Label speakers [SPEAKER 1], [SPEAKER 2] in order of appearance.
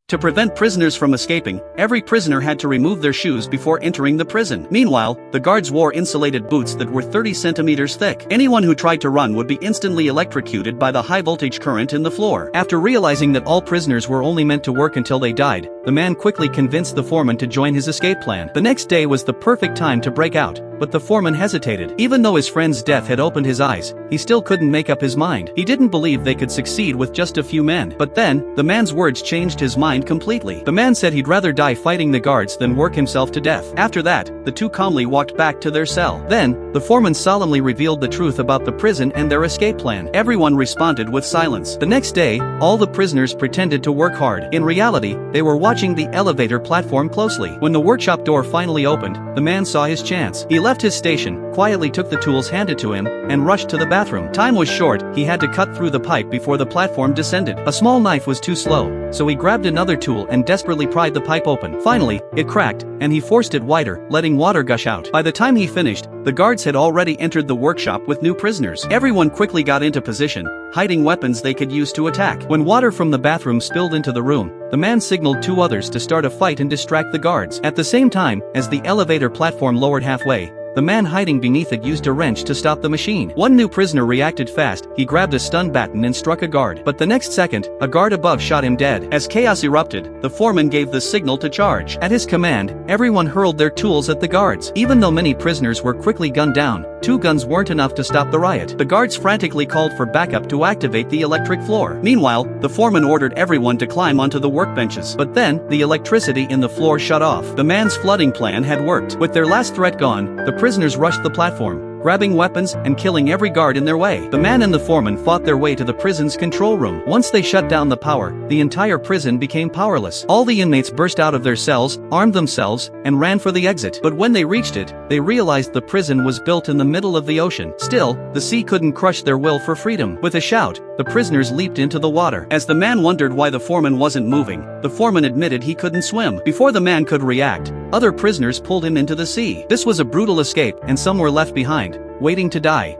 [SPEAKER 1] To prevent prisoners from escaping, every prisoner had to remove their shoes before entering the prison. Meanwhile, the guards wore insulated boots that were 30 centimeters thick. Anyone who tried to run would be instantly electrocuted by the high-voltage current in the floor. After realizing that all prisoners were only meant to work until they died, the man quickly convinced the foreman to join his escape plan. The next day was the perfect time to break out, but the foreman hesitated. Even though his friend's death had opened his eyes, he still couldn't make up his mind. He didn't believe they could succeed with just a few men. But then, the man's words changed his mind completely. The man said he'd rather die fighting the guards than work himself to death. After that, the two calmly walked back to their cell. Then, the foreman solemnly revealed the truth about the prison and their escape plan. Everyone responded with silence. The next day, all the prisoners pretended to work hard. In reality, they were watching the elevator platform closely. When the workshop door finally opened, the man saw his chance. He left his station, quietly took the tools handed to him, and rushed to the bathroom. Time was short, he had to cut through the pipe before the platform descended. A small knife was too slow, so he grabbed another tool and desperately pried the pipe open. Finally, it cracked, and he forced it wider, letting water gush out. By the time he finished, the guards had already entered the workshop with new prisoners. Everyone quickly got into position, hiding weapons they could use to attack. When water from the bathroom spilled into the room, the man signaled two others to start a fight and distract the guards. At the same time, as the elevator platform lowered halfway, the man hiding beneath it used a wrench to stop the machine. One new prisoner reacted fast. He grabbed a stun baton and struck a guard. But the next second, a guard above shot him dead. As chaos erupted, the foreman gave the signal to charge. At his command, everyone hurled their tools at the guards. Even though many prisoners were quickly gunned down, 2 guns weren't enough to stop the riot. The guards frantically called for backup to activate the electric floor. Meanwhile, the foreman ordered everyone to climb onto the workbenches. But then, the electricity in the floor shut off. The man's flooding plan had worked. With their last threat gone, the prisoners rushed the platform, grabbing weapons and killing every guard in their way. The man and the foreman fought their way to the prison's control room. Once they shut down the power, the entire prison became powerless. All the inmates burst out of their cells, armed themselves, and ran for the exit. But when they reached it, they realized the prison was built in the middle of the ocean. Still, the sea couldn't crush their will for freedom. With a shout, the prisoners leaped into the water. As the man wondered why the foreman wasn't moving, the foreman admitted he couldn't swim. Before the man could react, other prisoners pulled him into the sea. This was a brutal escape, and some were left behind, waiting to die.